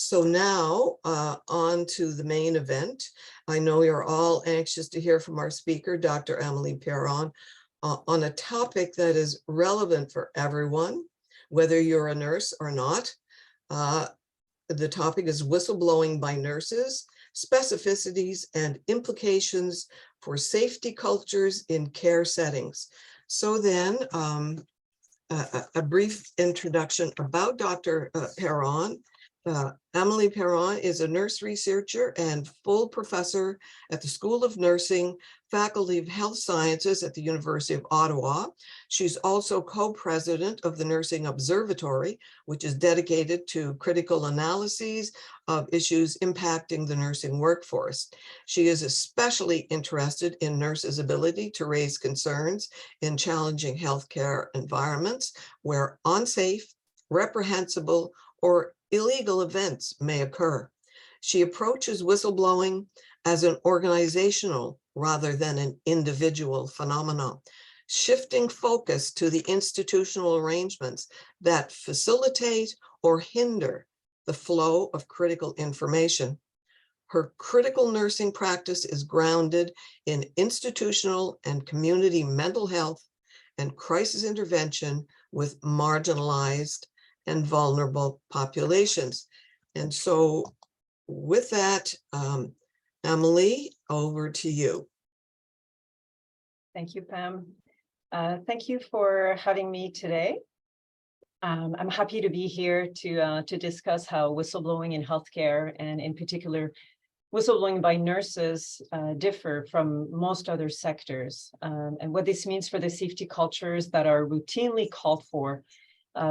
So now on to the main event. I know you're all anxious to hear from our speaker, Dr. Emily Perron, on a topic that is relevant for everyone, whether you're a nurse or not. The topic is whistleblowing by nurses, specificities and implications for safety cultures in care settings. So then a brief introduction about Dr. Perron. Emily Perron is a nurse researcher and full professor at the School of Nursing, Faculty of Health Sciences at the University of Ottawa. She's also co-president of the Nursing Observatory, which is dedicated to critical analyses of issues impacting the nursing workforce. She is especially interested in nurses' ability to raise concerns in challenging healthcare environments where unsafe, reprehensible, or illegal events may occur. She approaches whistleblowing as an organizational rather than an individual phenomenon, shifting focus to the institutional arrangements that facilitate or hinder the flow of critical information. Her critical nursing practice is grounded in institutional and community mental health and crisis intervention with marginalized and vulnerable populations. And so with that, Emily, over to you. Thank you, Pam. Thank you for having me today. I'm happy to be here to discuss how whistleblowing in healthcare, and in particular, whistleblowing by nurses differ from most other sectors, and what this means for the safety cultures that are routinely called for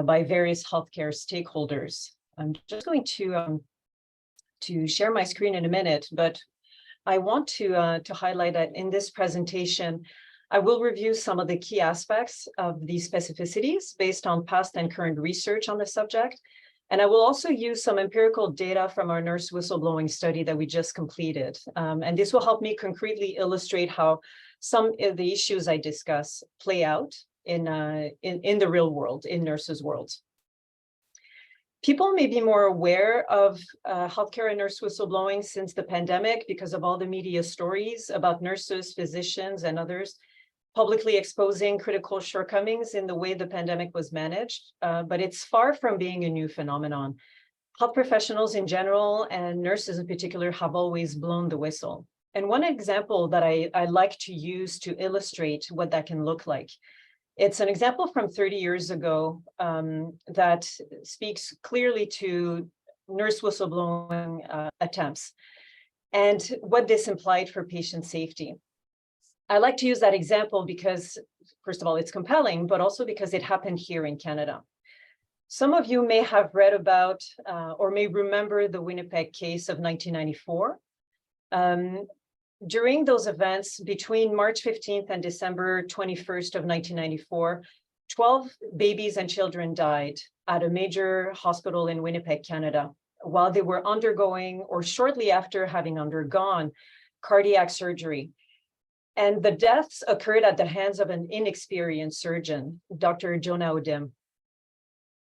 by various healthcare stakeholders. I'm just going to share my screen in a minute, but I want to highlight that in this presentation, I will review some of the key aspects of these specificities based on past and current research on the subject. And I will also use some empirical data from our nurse whistleblowing study that we just completed. And this will help me concretely illustrate how some of the issues I discuss play out in the real world, in nurses' worlds. People may be more aware of healthcare and nurse whistleblowing since the pandemic because of all the media stories about nurses, physicians, and others publicly exposing critical shortcomings in the way the pandemic was managed, but it's far from being a new phenomenon. Health professionals in general and nurses in particular have always blown the whistle. And one example that I like to use to illustrate what that can look like, it's an example from 30 years ago that speaks clearly to nurse whistleblowing attempts and what this implied for patient safety. I like to use that example because, first of all, it's compelling, but also because it happened here in Canada. Some of you may have read about or may remember the Winnipeg case of 1994. During those events, between March 15th and December 21st of 1994, 12 babies and children died at a major hospital in Winnipeg, Canada, while they were undergoing or shortly after having undergone cardiac surgery. And the deaths occurred at the hands of an inexperienced surgeon, Dr. Jonah Odim.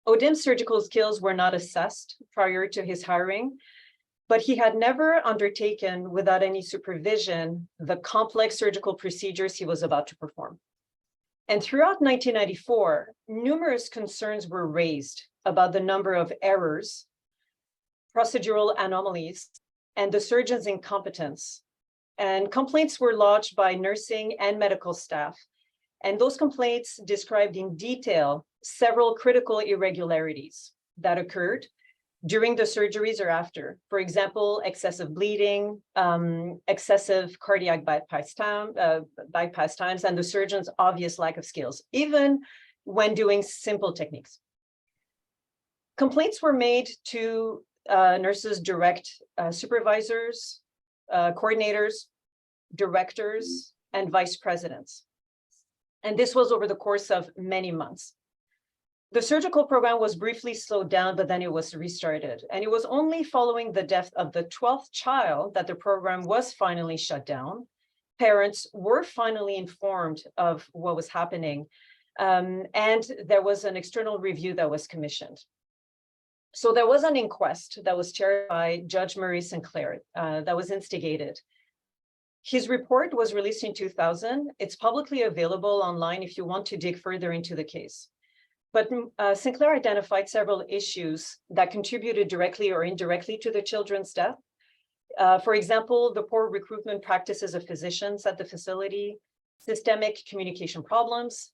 Odim's surgical skills were not assessed prior to his hiring, but he had never undertaken without any supervision the complex surgical procedures he was about to perform. And throughout 1994, numerous concerns were raised about the number of errors, procedural anomalies, and the surgeon's incompetence. And complaints were lodged by nursing and medical staff. And those complaints described in detail several critical irregularities that occurred during the surgeries or after. For example, excessive bleeding, excessive cardiac bypass times, and the surgeon's obvious lack of skills, even when doing simple techniques. Complaints were made to nurses' direct supervisors, coordinators, directors, and vice presidents. And this was over the course of many months. The surgical program was briefly slowed down, but then it was restarted. And it was only following the death of the 12th child that the program was finally shut down. Parents were finally informed of what was happening, and there was an external review that was commissioned. So there was an inquest that was chaired by Judge Murray Sinclair that was instigated. His report was released in 2000. It's publicly available online if you want to dig further into the case. But Sinclair identified several issues that contributed directly or indirectly to the children's death. For example, the poor recruitment practices of physicians at the facility, systemic communication problems,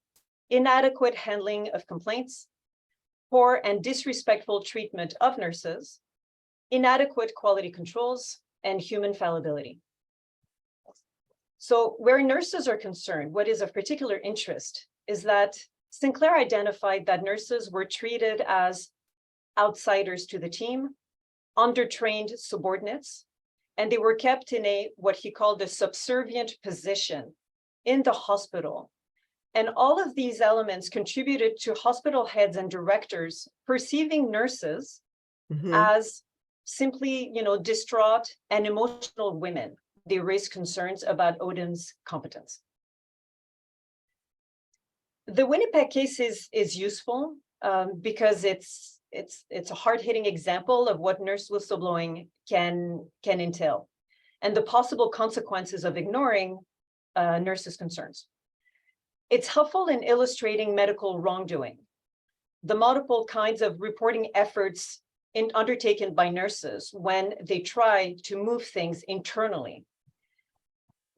inadequate handling of complaints, poor and disrespectful treatment of nurses, inadequate quality controls, and human fallibility. So where nurses are concerned, what is of particular interest is that Sinclair identified that nurses were treated as outsiders to the team, undertrained subordinates, and they were kept in what he called a subservient position in the hospital. And all of these elements contributed to hospital heads and directors perceiving nurses as simply, distraught and emotional women. They raised concerns about Odin's competence. The Winnipeg case is useful because it's a hard-hitting example of what nurse whistleblowing can entail and the possible consequences of ignoring nurses' concerns. It's helpful in illustrating medical wrongdoing, the multiple kinds of reporting efforts undertaken by nurses when they try to move things internally.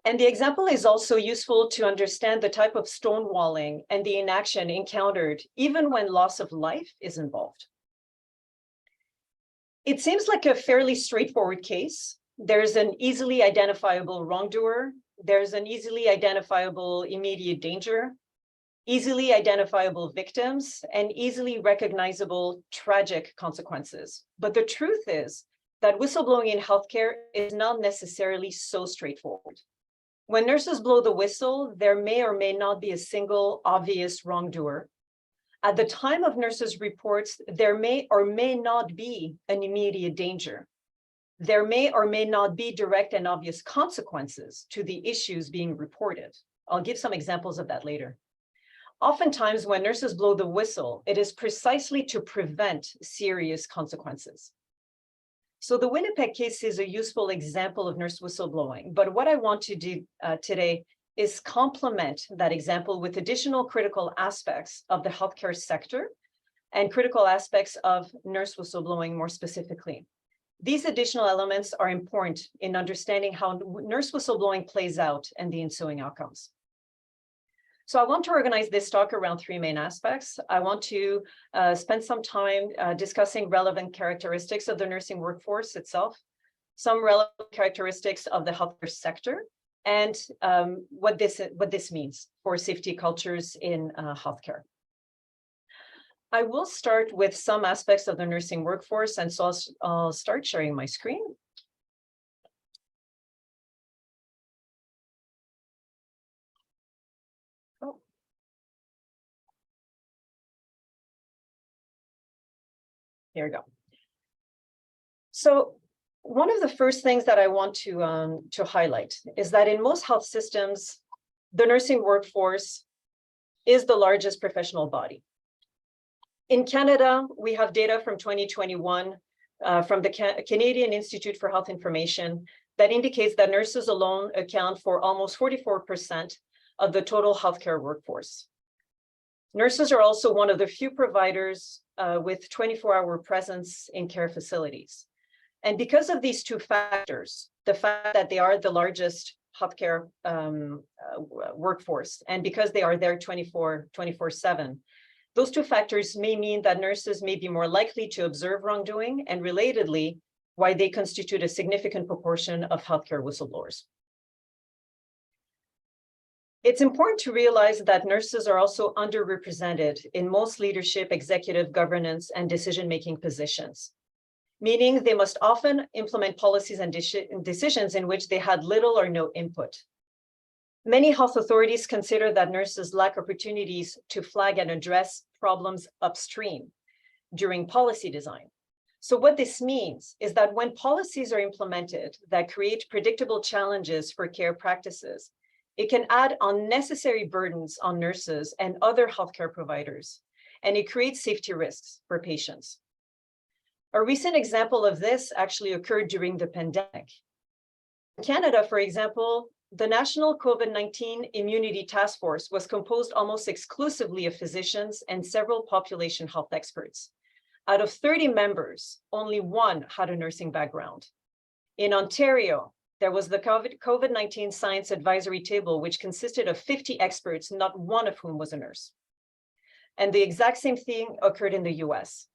And the example is also useful to understand the type of stonewalling and the inaction encountered even when loss of life is involved. It seems like a fairly straightforward case. There's an easily identifiable wrongdoer. There's an easily identifiable immediate danger, easily identifiable victims, and easily recognizable tragic consequences. But the truth is that whistleblowing in healthcare is not necessarily so straightforward. When nurses blow the whistle, there may or may not be a single obvious wrongdoer. At the time of nurses' reports, there may or may not be an immediate danger. There may or may not be direct and obvious consequences to the issues being reported. I'll give some examples of that later. Oftentimes, when nurses blow the whistle, it is precisely to prevent serious consequences. So the Winnipeg case is a useful example of nurse whistleblowing, but what I want to do today is complement that example with additional critical aspects of the healthcare sector and critical aspects of nurse whistleblowing more specifically. These additional elements are important in understanding how nurse whistleblowing plays out and the ensuing outcomes. So I want to organize this talk around three main aspects. I want to spend some time discussing relevant characteristics of the nursing workforce itself, some relevant characteristics of the healthcare sector, and what this means for safety cultures in healthcare. I will start with some aspects of the nursing workforce, and so I'll start sharing my screen. Here we go. So one of the first things that I want to highlight is that in most health systems, the nursing workforce is the largest professional body. In Canada, we have data from 2021 from the Canadian Institute for Health Information that indicates that nurses alone account for almost 44% of the total healthcare workforce. Nurses are also one of the few providers with 24-hour presence in care facilities. And because of these two factors, the fact that they are the largest healthcare workforce, and because they are there 24/7, those two factors may mean that nurses may be more likely to observe wrongdoing, and relatedly, why they constitute a significant proportion of healthcare whistleblowers. It's important to realize that nurses are also underrepresented in most leadership, executive, governance, and decision-making positions, meaning they must often implement policies and decisions in which they had little or no input. Many health authorities consider that nurses lack opportunities to flag and address problems upstream during policy design. So what this means is that when policies are implemented that create predictable challenges for care practices, it can add unnecessary burdens on nurses and other healthcare providers, and it creates safety risks for patients. A recent example of this actually occurred during the pandemic. In Canada, for example, the National COVID-19 Immunity Task Force was composed almost exclusively of physicians and several population health experts. Out of 30 members, only one had a nursing background. In Ontario, there was the COVID-19 Science Advisory Table, which consisted of 50 experts, not one of whom was a nurse. And the exact same thing occurred in the US.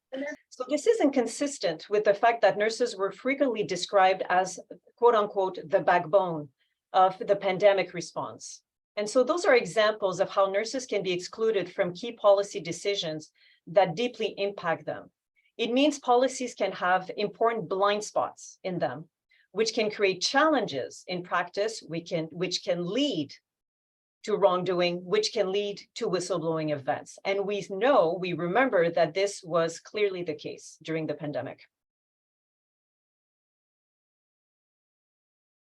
So this isn't consistent with the fact that nurses were frequently described as, quote unquote, the backbone of the pandemic response. And so those are examples of how nurses can be excluded from key policy decisions that deeply impact them. It means policies can have important blind spots in them, which can create challenges in practice, which can lead to wrongdoing, which can lead to whistleblowing events. And we remember that this was clearly the case during the pandemic.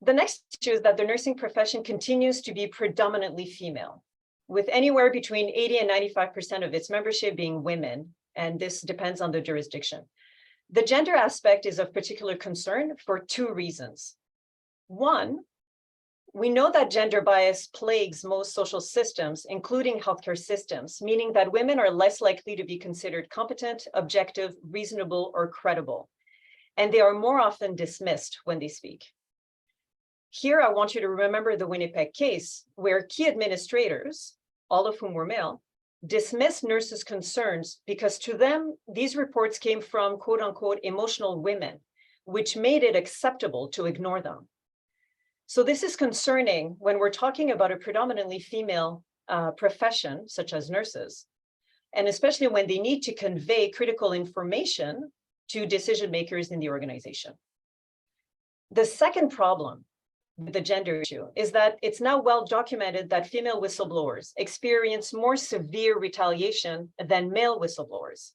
The next issue is that the nursing profession continues to be predominantly female, with anywhere between 80 and 95% of its membership being women, and this depends on the jurisdiction. The gender aspect is of particular concern for two reasons. One, we know that gender bias plagues most social systems, including healthcare systems, meaning that women are less likely to be considered competent, objective, reasonable, or credible, and they are more often dismissed when they speak. Here, I want you to remember the Winnipeg case, where key administrators, all of whom were male, dismissed nurses' concerns because to them, these reports came from quote unquote emotional women, which made it acceptable to ignore them. So this is concerning when we're talking about a predominantly female profession, such as nurses, and especially when they need to convey critical information to decision makers in the organization. The second problem with the gender issue is that it's now well documented that female whistleblowers experience more severe retaliation than male whistleblowers.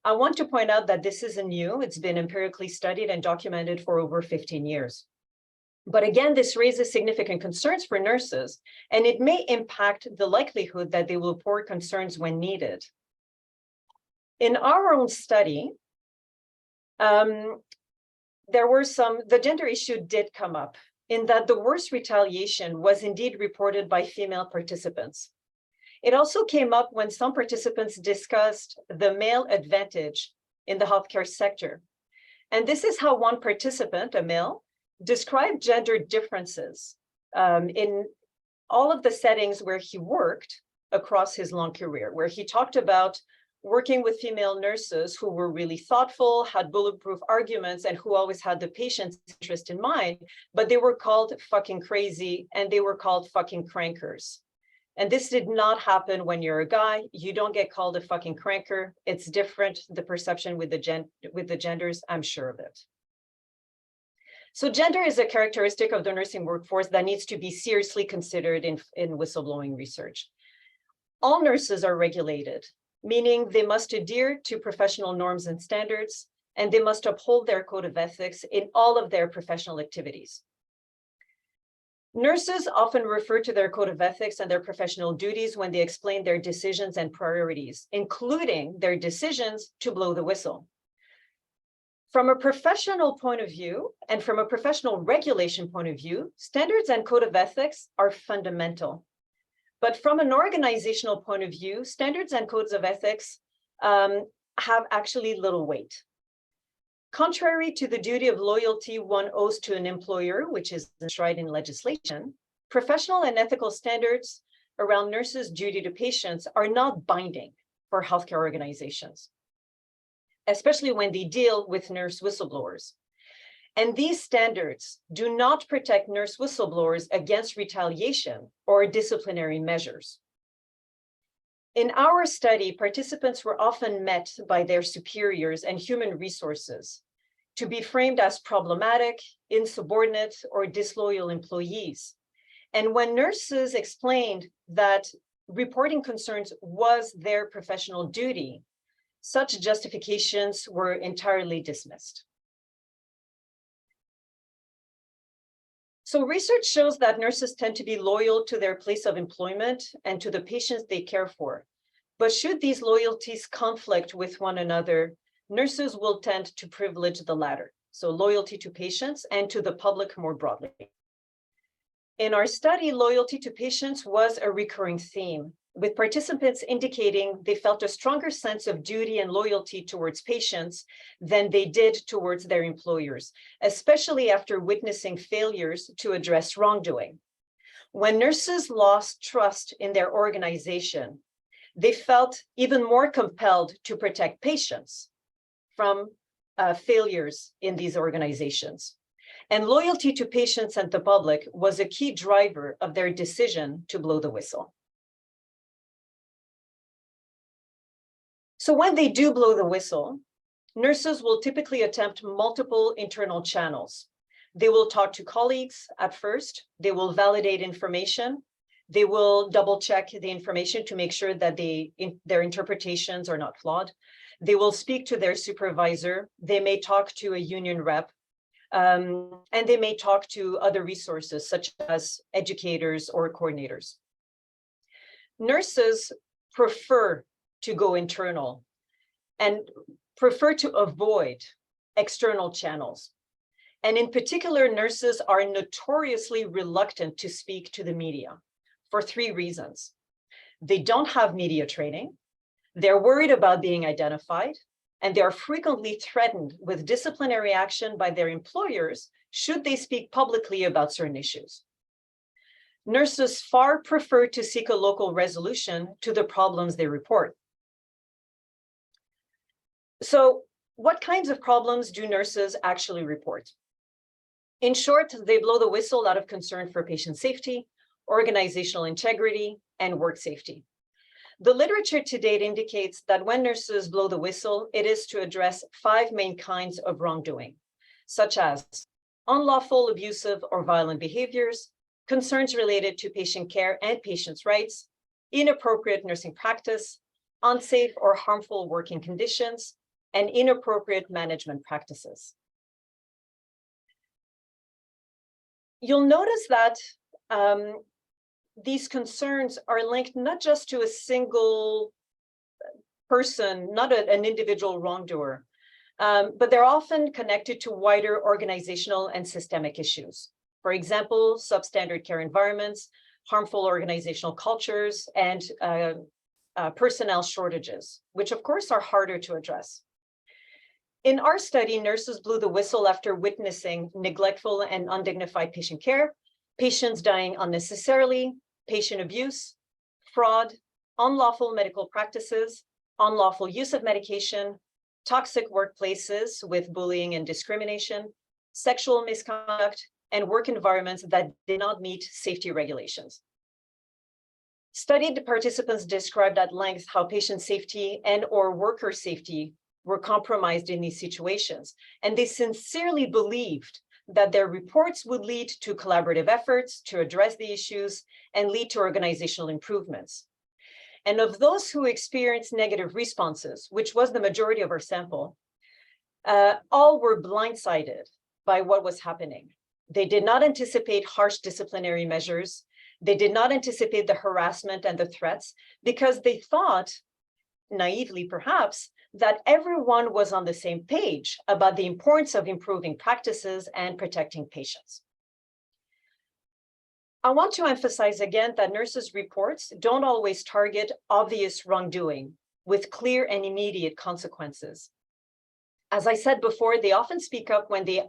I want to point out that this isn't new. It's been empirically studied and documented for over 15 years. But again, this raises significant concerns for nurses, and it may impact the likelihood that they will report concerns when needed. In our own study, the gender issue did come up in that the worst retaliation was indeed reported by female participants. It also came up when some participants discussed the male advantage in the healthcare sector. And this is how one participant, a male, described gender differences in all of the settings where he worked across his long career, where he talked about working with female nurses who were really thoughtful, had bulletproof arguments, and who always had the patient's interest in mind, but they were called fucking crazy and they were called fucking crankers. And this did not happen when you're a guy. You don't get called a fucking cranker. It's different, the perception with the genders, I'm sure of it. So gender is a characteristic of the nursing workforce that needs to be seriously considered in whistleblowing research. All nurses are regulated, meaning they must adhere to professional norms and standards, and they must uphold their code of ethics in all of their professional activities. Nurses often refer to their code of ethics and their professional duties when they explain their decisions and priorities, including their decisions to blow the whistle. From a professional point of view and from a professional regulation point of view, standards and code of ethics are fundamental. But from an organizational point of view, standards and codes of ethics have actually little weight. Contrary to the duty of loyalty one owes to an employer, which is enshrined in legislation, professional and ethical standards around nurses' duty to patients are not binding for healthcare organizations, especially when they deal with nurse whistleblowers. And these standards do not protect nurse whistleblowers against retaliation or disciplinary measures. In our study, participants were often met by their superiors and human resources to be framed as problematic, insubordinate, or disloyal employees. And when nurses explained that reporting concerns was their professional duty, such justifications were entirely dismissed. So research shows that nurses tend to be loyal to their place of employment and to the patients they care for. But should these loyalties conflict with one another, nurses will tend to privilege the latter, so loyalty to patients and to the public more broadly. In our study, loyalty to patients was a recurring theme, with participants indicating they felt a stronger sense of duty and loyalty towards patients than they did towards their employers, especially after witnessing failures to address wrongdoing. When nurses lost trust in their organization, they felt even more compelled to protect patients from failures in these organizations. And loyalty to patients and the public was a key driver of their decision to blow the whistle. So when they do blow the whistle, nurses will typically attempt multiple internal channels. They will talk to colleagues at first, they will validate information, they will double check the information to make sure that their interpretations are not flawed. They will speak to their supervisor, they may talk to a union rep, and they may talk to other resources such as educators or coordinators. Nurses prefer to go internal and prefer to avoid external channels. And in particular, nurses are notoriously reluctant to speak to the media for 3 reasons. They don't have media training, they're worried about being identified, and they are frequently threatened with disciplinary action by their employers should they speak publicly about certain issues. Nurses far prefer to seek a local resolution to the problems they report. So, what kinds of problems do nurses actually report? In short, they blow the whistle out of concern for patient safety, organizational integrity, and work safety. The literature to date indicates that when nurses blow the whistle, it is to address 5 main kinds of wrongdoing, such as unlawful, abusive, or violent behaviors, concerns related to patient care and patients' rights, inappropriate nursing practice, unsafe or harmful working conditions, and inappropriate management practices. You'll notice that these concerns are linked not just to a single person, not an individual wrongdoer, but they're often connected to wider organizational and systemic issues. For example, substandard care environments, harmful organizational cultures, and personnel shortages, which of course are harder to address. In our study, nurses blew the whistle after witnessing neglectful and undignified patient care, patients dying unnecessarily, patient abuse, fraud, unlawful medical practices, unlawful use of medication, toxic workplaces with bullying and discrimination, sexual misconduct, and work environments that did not meet safety regulations. Studied participants described at length how patient safety and/or worker safety were compromised in these situations, and they sincerely believed that their reports would lead to collaborative efforts to address the issues and lead to organizational improvements. And of those who experienced negative responses, which was the majority of our sample, all were blindsided by what was happening. They did not anticipate harsh disciplinary measures. They did not anticipate the harassment and the threats because they thought, naively perhaps, that everyone was on the same page about the importance of improving practices and protecting patients. I want to emphasize again that nurses' reports don't always target obvious wrongdoing with clear and immediate consequences. As I said before, they often speak up when they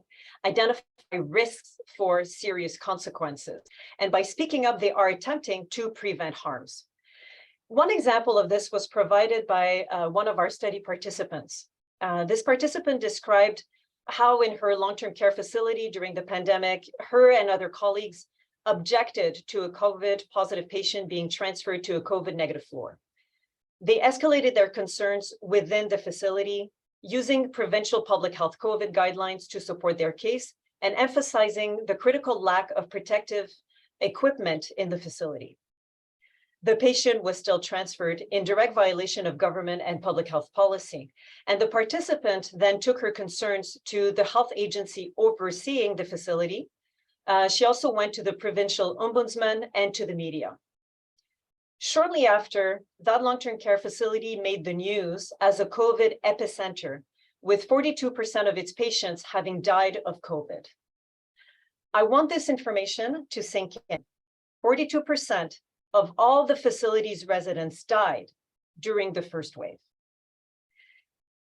identify risks for serious consequences. And by speaking up, they are attempting to prevent harms. One example of this was provided by one of our study participants. This participant described how in her long-term care facility during the pandemic, her and other colleagues objected to a COVID positive patient being transferred to a COVID negative floor. They escalated their concerns within the facility, using provincial public health COVID guidelines to support their case and emphasizing the critical lack of protective equipment in the facility. The patient was still transferred in direct violation of government and public health policy. And the participant then took her concerns to the health agency overseeing the facility. She also went to the provincial ombudsman and to the media. Shortly after, that long-term care facility made the news as a COVID epicenter, with 42% of its patients having died of COVID. I want this information to sink in. 42% of all the facility's residents died during the first wave.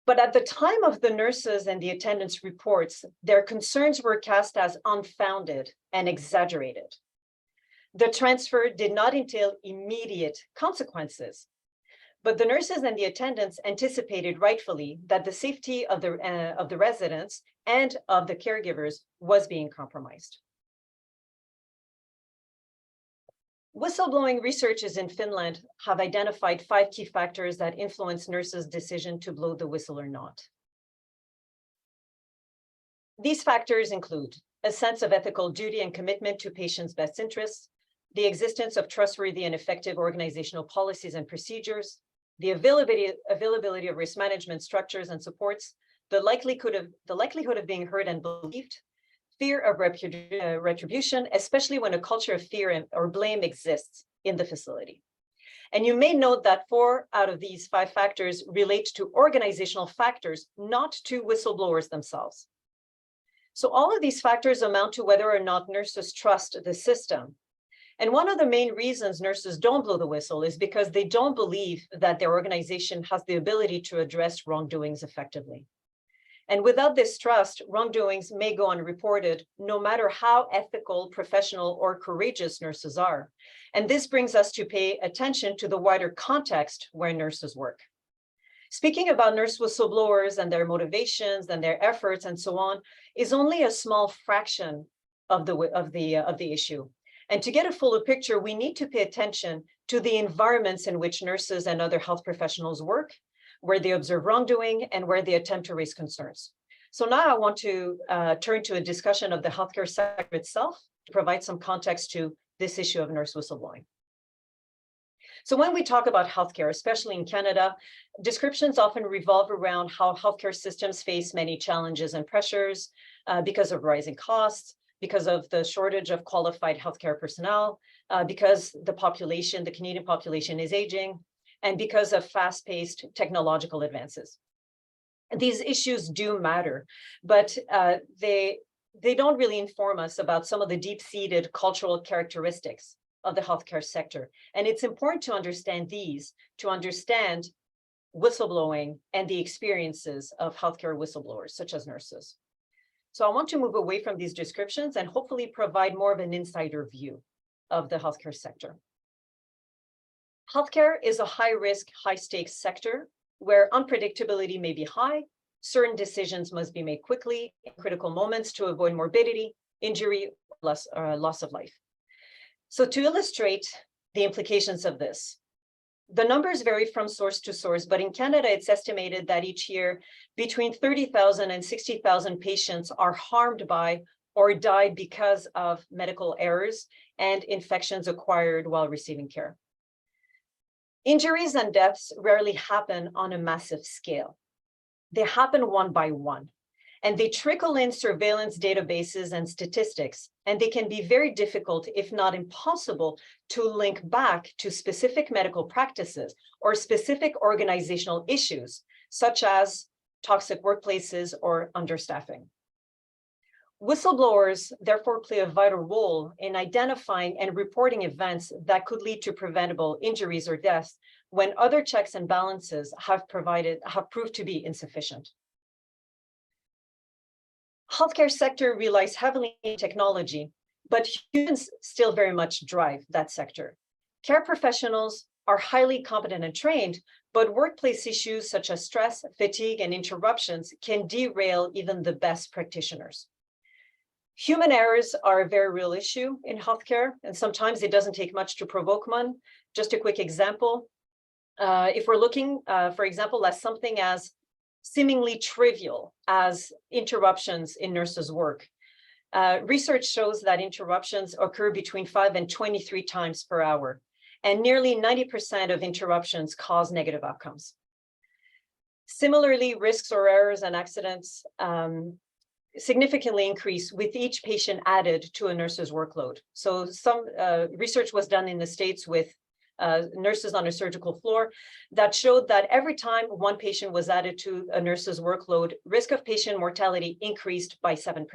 But at the time of the nurses and the attendants' reports, their concerns were cast as unfounded and exaggerated. The transfer did not entail immediate consequences, but the nurses and the attendants anticipated rightfully that the safety of the residents and of the caregivers was being compromised. Whistleblowing researchers in Finland have identified 5 key factors that influence nurses' decision to blow the whistle or not. These factors include a sense of ethical duty and commitment to patients' best interests, the existence of trustworthy and effective organizational policies and procedures, the availability of risk management structures and supports, the likelihood of being heard and believed, fear of retribution, especially when a culture of fear or blame exists in the facility. And you may note that 4 out of these 5 factors relate to organizational factors, not to whistleblowers themselves. So all of these factors amount to whether or not nurses trust the system. And one of the main reasons nurses don't blow the whistle is because they don't believe that their organization has the ability to address wrongdoings effectively. And without this trust, wrongdoings may go unreported, no matter how ethical, professional, or courageous nurses are. And this brings us to pay attention to the wider context where nurses work. Speaking about nurse whistleblowers and their motivations and their efforts and so on is only a small fraction of the issue. And to get a fuller picture, we need to pay attention to the environments in which nurses and other health professionals work, where they observe wrongdoing and where they attempt to raise concerns. So now I want to turn to a discussion of the healthcare sector itself to provide some context to this issue of nurse whistleblowing. So when we talk about healthcare, especially in Canada, descriptions often revolve around how healthcare systems face many challenges and pressures because of rising costs, because of the shortage of qualified healthcare personnel, because the Canadian population is aging, and because of fast-paced technological advances. These issues do matter, but they don't really inform us about some of the deep-seated cultural characteristics of the healthcare sector. And it's important to understand these, to understand whistleblowing and the experiences of healthcare whistleblowers, such as nurses. So I want to move away from these descriptions and hopefully provide more of an insider view of the healthcare sector. Healthcare is a high-risk, high-stakes sector where unpredictability may be high. Certain decisions must be made quickly in critical moments to avoid morbidity, injury, or loss of life. So to illustrate the implications of this, the numbers vary from source to source, but in Canada, it's estimated that each year between 30,000 and 60,000 patients are harmed by or die because of medical errors and infections acquired while receiving care. Injuries and deaths rarely happen on a massive scale. They happen one by one, and they trickle in surveillance databases and statistics, and they can be very difficult, if not impossible, to link back to specific medical practices or specific organizational issues, such as toxic workplaces or understaffing. Whistleblowers therefore play a vital role in identifying and reporting events that could lead to preventable injuries or deaths when other checks and balances have proved to be insufficient. Healthcare sector relies heavily on technology, but humans still very much drive that sector. Care professionals are highly competent and trained, but workplace issues such as stress, fatigue, and interruptions can derail even the best practitioners. Human errors are a very real issue in healthcare, and sometimes it doesn't take much to provoke one. Just a quick example, if we're looking, for example, at something as seemingly trivial as interruptions in nurses' work, research shows that interruptions occur between 5 and 23 times per hour, and nearly 90% of interruptions cause negative outcomes. Similarly, risks or errors and accidents significantly increase with each patient added to a nurse's workload. So some research was done in the States with nurses on a surgical floor, that showed that every time one patient was added to a nurse's workload, risk of patient mortality increased by 7%.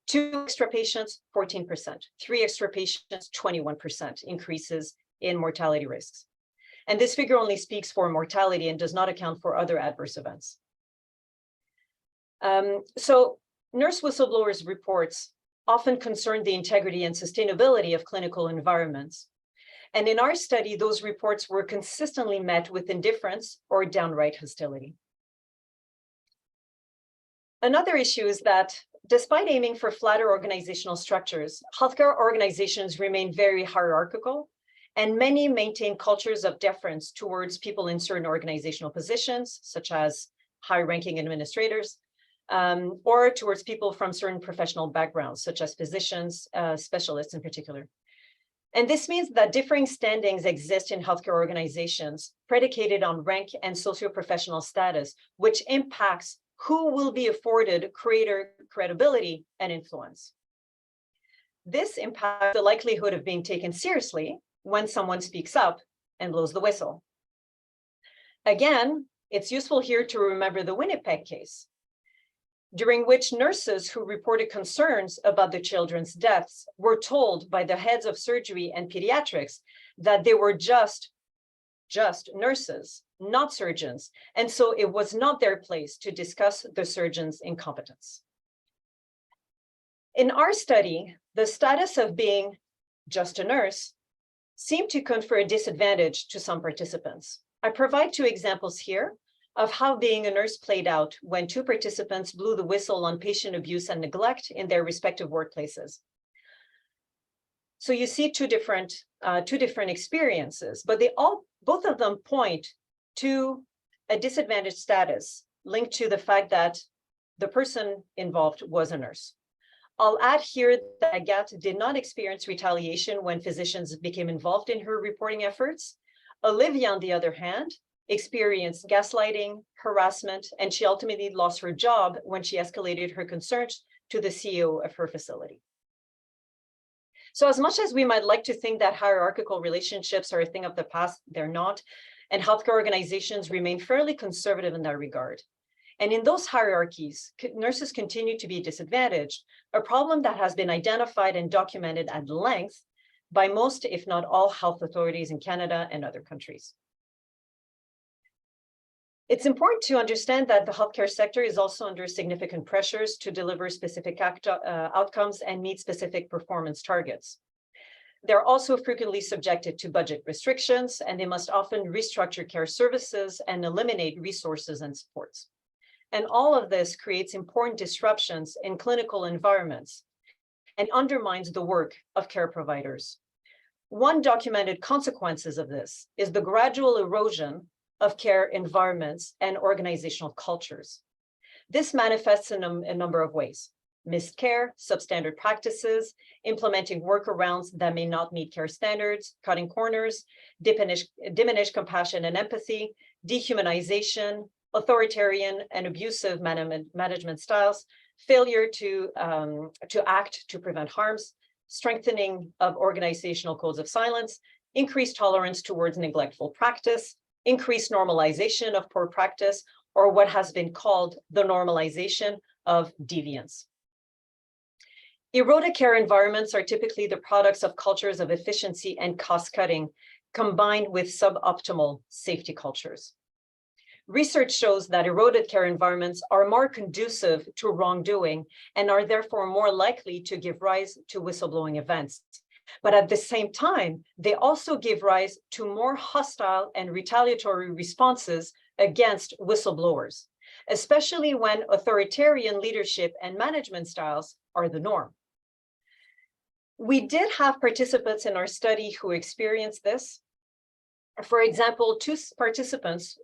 2 extra patients, 14%. 3 extra patients, 21% increases in mortality risks. And this figure only speaks for mortality and does not account for other adverse events. So nurse whistleblowers reports often concern the integrity and sustainability of clinical environments. And in our study, those reports were consistently met with indifference or downright hostility. Another issue is that despite aiming for flatter organizational structures, healthcare organizations remain very hierarchical, and many maintain cultures of deference towards people in certain organizational positions, such as high-ranking administrators, or towards people from certain professional backgrounds, such as physicians, specialists in particular. And this means that differing standings exist in healthcare organizations predicated on rank and socio-professional status, which impacts who will be afforded greater credibility and influence. This impacts the likelihood of being taken seriously when someone speaks up and blows the whistle. Again, it's useful here to remember the Winnipeg case, during which nurses who reported concerns about the children's deaths were told by the heads of surgery and pediatrics that they were just nurses, not surgeons, and so it was not their place to discuss the surgeon's incompetence. In our study, the status of being just a nurse seemed to confer a disadvantage to some participants. I provide 2 examples here of how being a nurse played out when 2 participants blew the whistle on patient abuse and neglect in their respective workplaces. So you see two different experiences, but both of them point to a disadvantaged status linked to the fact that the person involved was a nurse. I'll add here that Agathe did not experience retaliation when physicians became involved in her reporting efforts. Olivia, on the other hand, experienced gaslighting, harassment, and she ultimately lost her job when she escalated her concerns to the CEO of her facility. So as much as we might like to think that hierarchical relationships are a thing of the past, they're not, and healthcare organizations remain fairly conservative in that regard. And in those hierarchies, nurses continue to be disadvantaged, a problem that has been identified and documented at length by most, if not all, health authorities in Canada and other countries. It's important to understand that the healthcare sector is also under significant pressures to deliver specific outcomes and meet specific performance targets. They're also frequently subjected to budget restrictions, and they must often restructure care services and eliminate resources and supports. And all of this creates important disruptions in clinical environments and undermines the work of care providers. One documented consequences of this is the gradual erosion of care environments and organizational cultures. This manifests in a number of ways: missed care, substandard practices, implementing workarounds that may not meet care standards, cutting corners, diminished compassion and empathy, dehumanization, authoritarian and abusive management styles, failure to act to prevent harms, strengthening of organizational codes of silence, increased tolerance towards neglectful practice, increased normalization of poor practice, or what has been called the normalization of deviance. Eroded care environments are typically the products of cultures of efficiency and cost-cutting, combined with suboptimal safety cultures. Research shows that eroded care environments are more conducive to wrongdoing and are therefore more likely to give rise to whistleblowing events. But at the same time, they also give rise to more hostile and retaliatory responses against whistleblowers, especially when authoritarian leadership and management styles are the norm. We did have participants in our study who experienced this. For example, 2 participants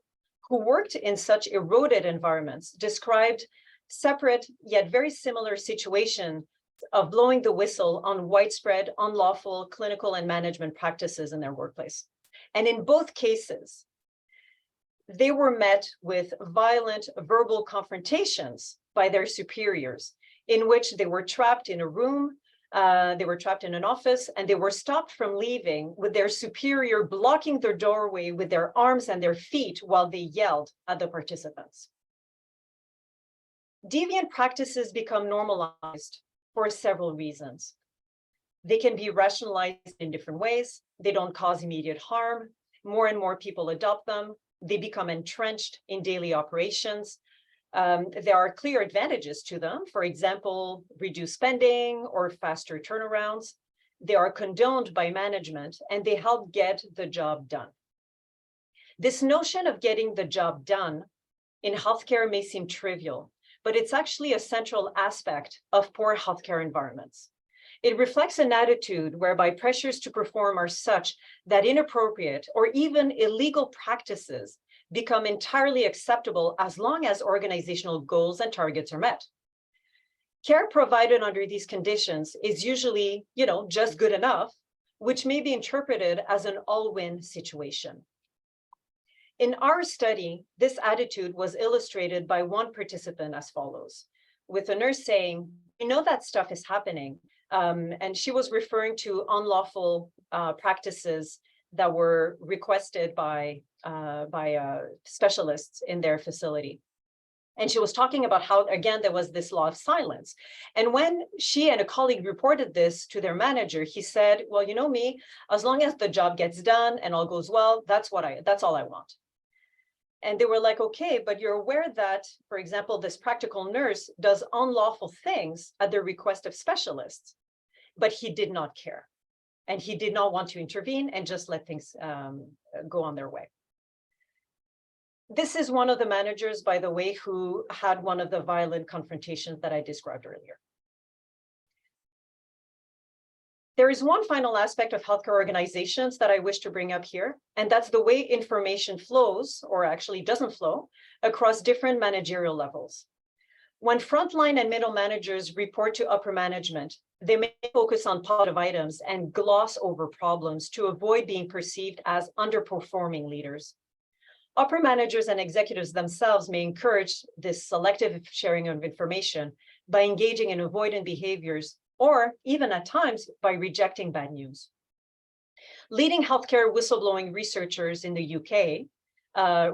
who worked in such eroded environments described separate yet very similar situations of blowing the whistle on widespread unlawful clinical and management practices in their workplace. And in both cases, they were met with violent verbal confrontations by their superiors, in which they were trapped in a room They were trapped in an office and they were stopped from leaving with their superior blocking their doorway with their arms and their feet while they yelled at the participants. Deviant practices become normalized for several reasons. They can be rationalized in different ways. They don't cause immediate harm. More and more people adopt them. They become entrenched in daily operations. There are clear advantages to them. For example, reduced spending or faster turnarounds. They are condoned by management and they help get the job done. This notion of getting the job done in healthcare may seem trivial, but it's actually a central aspect of poor healthcare environments. It reflects an attitude whereby pressures to perform are such that inappropriate or even illegal practices become entirely acceptable as long as organizational goals and targets are met. Care provided under these conditions is usually, just good enough, which may be interpreted as an all-win situation. In our study, this attitude was illustrated by one participant as follows, with a nurse saying, "We know that stuff is happening." And she was referring to unlawful practices that were requested by specialists in their facility. And she was talking about how, again, there was this law of silence. And when she and a colleague reported this to their manager, he said, "Well, you know me, as long as the job gets done and all goes well, that's all I want." And they were like, "Okay, but you're aware that, for example, this practical nurse does unlawful things at the request of specialists." But he did not care. And he did not want to intervene and just let things go on their way. This is one of the managers, by the way, who had one of the violent confrontations that I described earlier. There is one final aspect of healthcare organizations that I wish to bring up here, and that's the way information flows, or actually doesn't flow, across different managerial levels. When frontline and middle managers report to upper management, they may focus on positive items and gloss over problems to avoid being perceived as underperforming leaders. Upper managers and executives themselves may encourage this selective sharing of information by engaging in avoidant behaviors, or even at times by rejecting bad news. Leading healthcare whistleblowing researchers in the UK,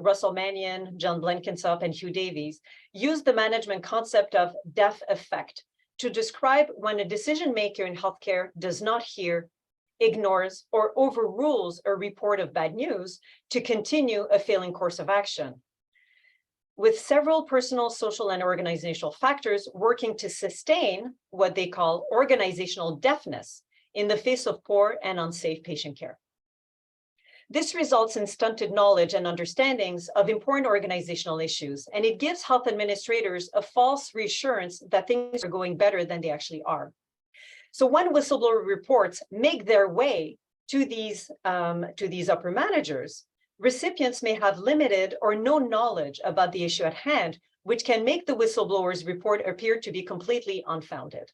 Russell Mannion, John Blenkinsop, and Hugh Davies, used the management concept of deaf effect to describe when a decision maker in healthcare does not hear, ignores, or overrules a report of bad news to continue a failing course of action, with several personal, social, and organizational factors working to sustain what they call organizational deafness in the face of poor and unsafe patient care. This results in stunted knowledge and understandings of important organizational issues, and it gives health administrators a false reassurance that things are going better than they actually are. So when whistleblower reports make their way to these upper managers, recipients may have limited or no knowledge about the issue at hand, which can make the whistleblower's report appear to be completely unfounded.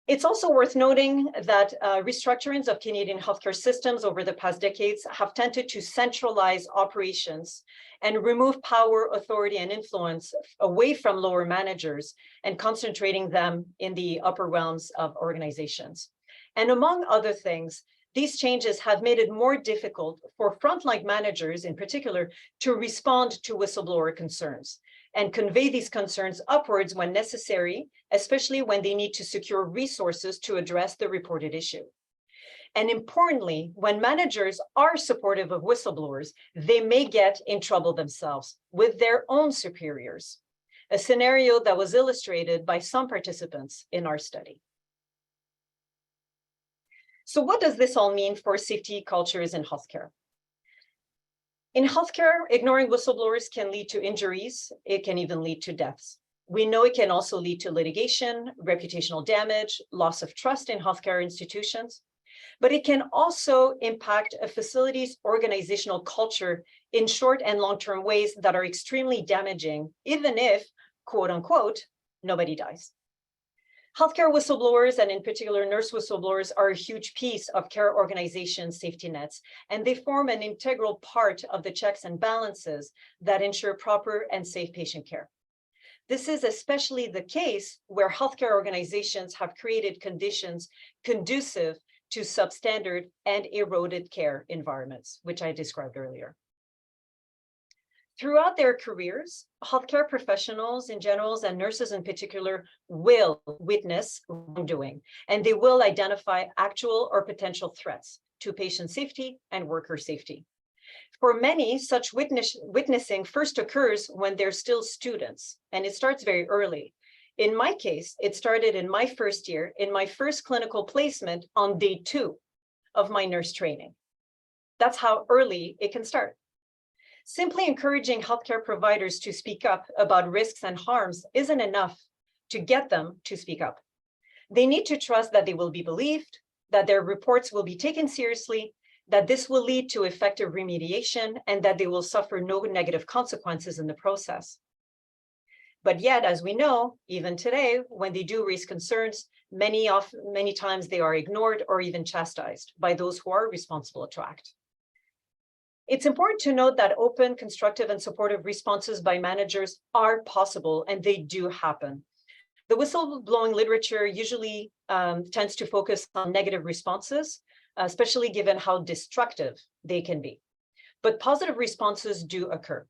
It's also worth noting that restructurings of Canadian healthcare systems over the past decades have tended to centralize operations and remove power, authority, and influence away from lower managers and concentrating them in the upper realms of organizations. And among other things, these changes have made it more difficult for frontline managers in particular to respond to whistleblower concerns and convey these concerns upwards when necessary, especially when they need to secure resources to address the reported issue. And importantly, when managers are supportive of whistleblowers, they may get in trouble themselves with their own superiors, a scenario that was illustrated by some participants in our study. So what does this all mean for safety cultures in healthcare? In healthcare, ignoring whistleblowers can lead to injuries. It can even lead to deaths. We know it can also lead to litigation, reputational damage, loss of trust in healthcare institutions, but it can also impact a facility's organizational culture in short and long-term ways that are extremely damaging, even if, quote unquote, nobody dies. Healthcare whistleblowers, and in particular nurse whistleblowers, are a huge piece of care organization safety nets, and they form an integral part of the checks and balances that ensure proper and safe patient care. This is especially the case where healthcare organizations have created conditions conducive to substandard and eroded care environments, which I described earlier. Throughout their careers, healthcare professionals in general and nurses in particular will witness wrongdoing, and they will identify actual or potential threats to patient safety and worker safety. For many, such witnessing first occurs when they're still students, and it starts very early. In my case, it started in my first year, in my first clinical placement on day 2 of my nurse training. That's how early it can start. Simply encouraging healthcare providers to speak up about risks and harms isn't enough to get them to speak up. They need to trust that they will be believed, that their reports will be taken seriously, that this will lead to effective remediation, and that they will suffer no negative consequences in the process. But yet, as we know, even today, when they do raise concerns, many times they are ignored or even chastised by those who are responsible to act. It's important to note that open, constructive, and supportive responses by managers are possible, and they do happen. The whistleblowing literature usually tends to focus on negative responses, especially given how destructive they can be. But positive responses do occur.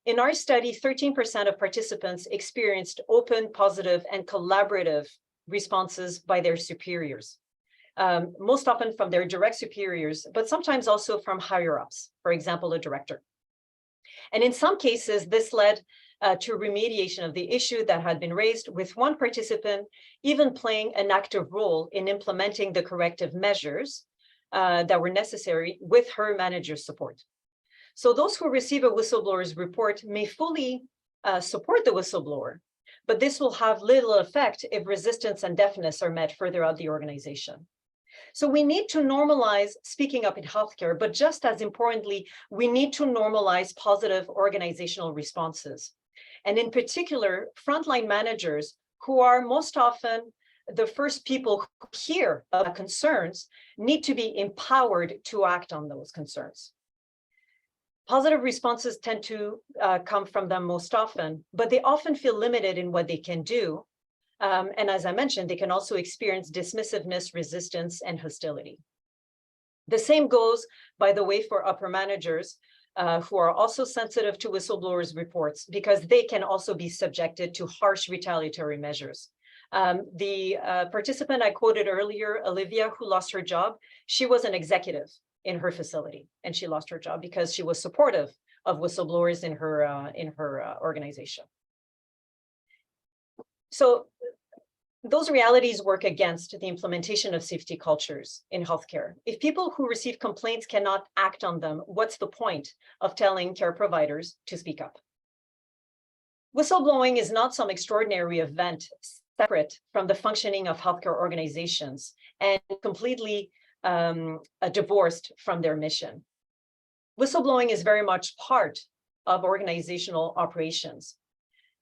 In our study, 13% of participants experienced open, positive, and collaborative responses by their superiors. Most often from their direct superiors, but sometimes also from higher ups, for example, a director. And in some cases, this led to remediation of the issue that had been raised, with one participant even playing an active role in implementing the corrective measures that were necessary with her manager's support. So those who receive a whistleblower's report may fully support the whistleblower, but this will have little effect if resistance and deafness are met further out the organization. So we need to normalize speaking up in healthcare, but just as importantly, we need to normalize positive organizational responses. And in particular, frontline managers, who are most often the first people who hear about concerns, need to be empowered to act on those concerns. Positive responses tend to come from them most often, but they often feel limited in what they can do. And as I mentioned, they can also experience dismissiveness, resistance, and hostility. The same goes, by the way, for upper managers who are also sensitive to whistleblowers' reports, because they can also be subjected to harsh retaliatory measures. The participant I quoted earlier, Olivia, who lost her job, she was an executive in her facility, and she lost her job because she was supportive of whistleblowers in her organization. So those realities work against the implementation of safety cultures in healthcare. If people who receive complaints cannot act on them, what's the point of telling care providers to speak up? Whistleblowing is not some extraordinary event separate from the functioning of healthcare organizations and completely divorced from their mission. Whistleblowing is very much part of organizational operations.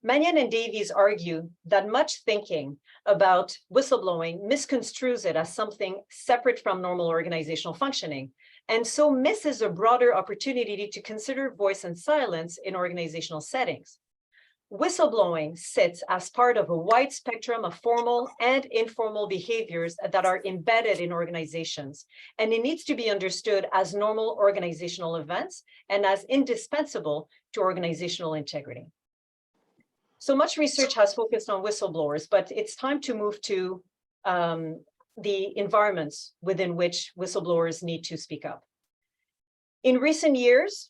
Mannion and Davies argue that much thinking about whistleblowing misconstrues it as something separate from normal organizational functioning, and so misses a broader opportunity to consider voice and silence in organizational settings. Whistleblowing sits as part of a wide spectrum of formal and informal behaviors that are embedded in organizations, and it needs to be understood as normal organizational events and as indispensable to organizational integrity. So much research has focused on whistleblowers, but it's time to move to the environments within which whistleblowers need to speak up. In recent years,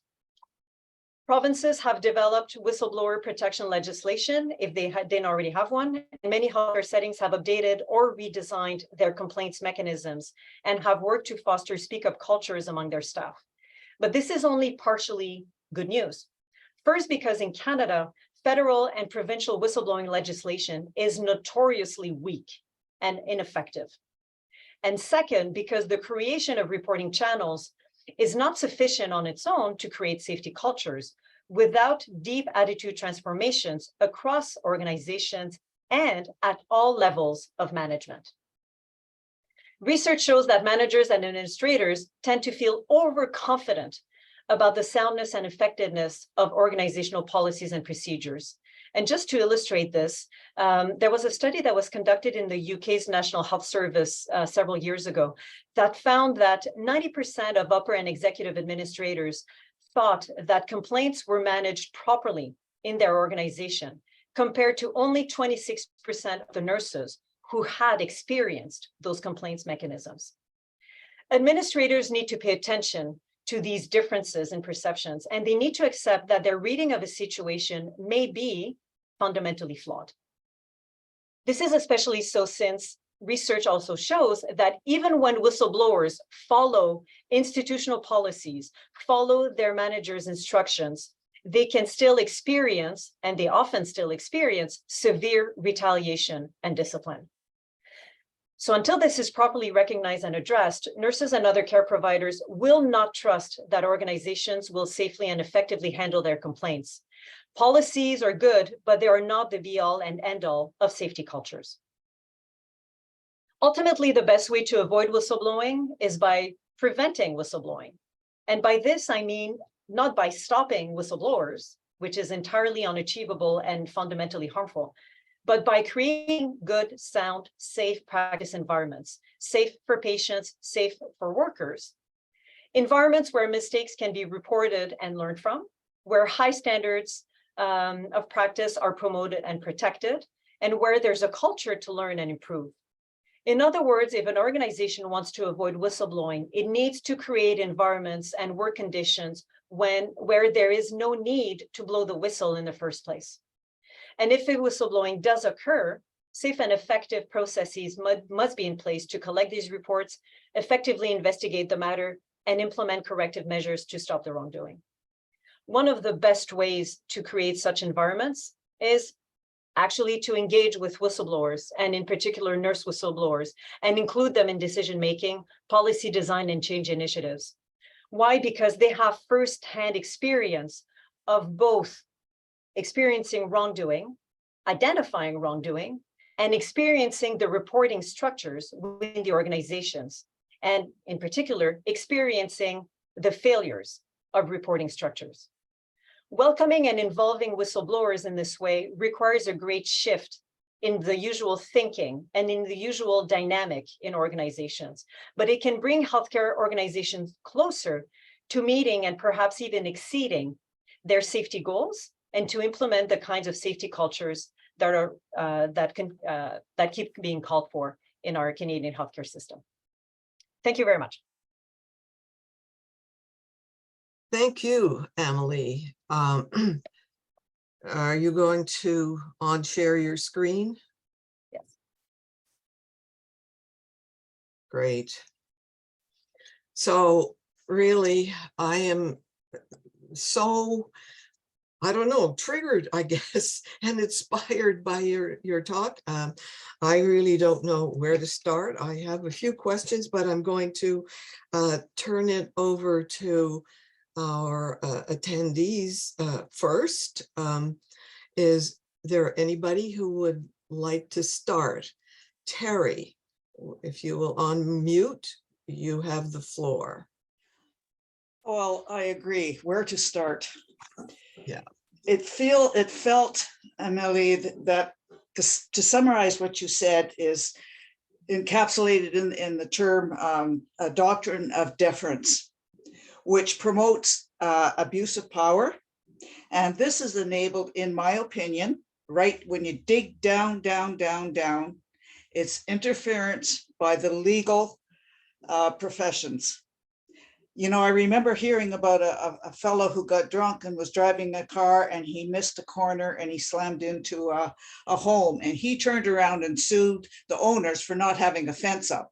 provinces have developed whistleblower protection legislation if they didn't already have one. And many healthcare settings have updated or redesigned their complaints mechanisms and have worked to foster speak-up cultures among their staff. But this is only partially good news. First, because in Canada, federal and provincial whistleblowing legislation is notoriously weak and ineffective. And second, because the creation of reporting channels is not sufficient on its own to create safety cultures without deep attitude transformations across organizations and at all levels of management. Research shows that managers and administrators tend to feel overconfident about the soundness and effectiveness of organizational policies and procedures. And just to illustrate this, there was a study that was conducted in the UK's National Health Service several years ago that found that 90% of upper and executive administrators thought that complaints were managed properly in their organization, compared to only 26% of the nurses who had experienced those complaints mechanisms. Administrators need to pay attention to these differences in perceptions, and they need to accept that their reading of a situation may be fundamentally flawed. This is especially so since research also shows that even when whistleblowers follow institutional policies, follow their managers' instructions, they can still experience, and they often still experience, severe retaliation and discipline. So until this is properly recognized and addressed, nurses and other care providers will not trust that organizations will safely and effectively handle their complaints. Policies are good, but they are not the be-all and end-all of safety cultures. Ultimately, the best way to avoid whistleblowing is by preventing whistleblowing. And by this, I mean not by stopping whistleblowers, which is entirely unachievable and fundamentally harmful, but by creating good, sound, safe practice environments, safe for patients, safe for workers. Environments where mistakes can be reported and learned from, where high standards of practice are promoted and protected, and where there's a culture to learn and improve. In other words, if an organization wants to avoid whistleblowing, it needs to create environments and work conditions where there is no need to blow the whistle in the first place. And if whistleblowing does occur, safe and effective processes must be in place to collect these reports, effectively investigate the matter, and implement corrective measures to stop the wrongdoing. One of the best ways to create such environments is actually to engage with whistleblowers, and in particular nurse whistleblowers, and include them in decision-making, policy design, and change initiatives. Why? Because they have firsthand experience of both experiencing wrongdoing, identifying wrongdoing, and experiencing the reporting structures within the organizations, and in particular, experiencing the failures of reporting structures. Welcoming and involving whistleblowers in this way requires a great shift in the usual thinking and in the usual dynamic in organizations, but it can bring healthcare organizations closer to meeting and perhaps even exceeding their safety goals, and to implement the kinds of safety cultures that are that keep being called for in our Canadian healthcare system. Thank you very much. Thank you, Emily. Are you going to share your screen? Yes. Great. So really, I am so, I don't know, triggered, I guess, and inspired by your talk. I really don't know where to start. I have a few questions, but I'm going to turn it over to our attendees first. Is there anybody who would like to start? Terry, if you will unmute, you have the floor. Well, I agree. Where to start? Yeah. It felt, Emily, that to summarize what you said is encapsulated in the term a doctrine of deference, which promotes abuse of power. And this is enabled, in my opinion, right when you dig down, it's interference by the legal professions. You know, I remember hearing about a fellow who got drunk and was driving a car, and he missed a corner and he slammed into a home, and he turned around and sued the owners for not having a fence up.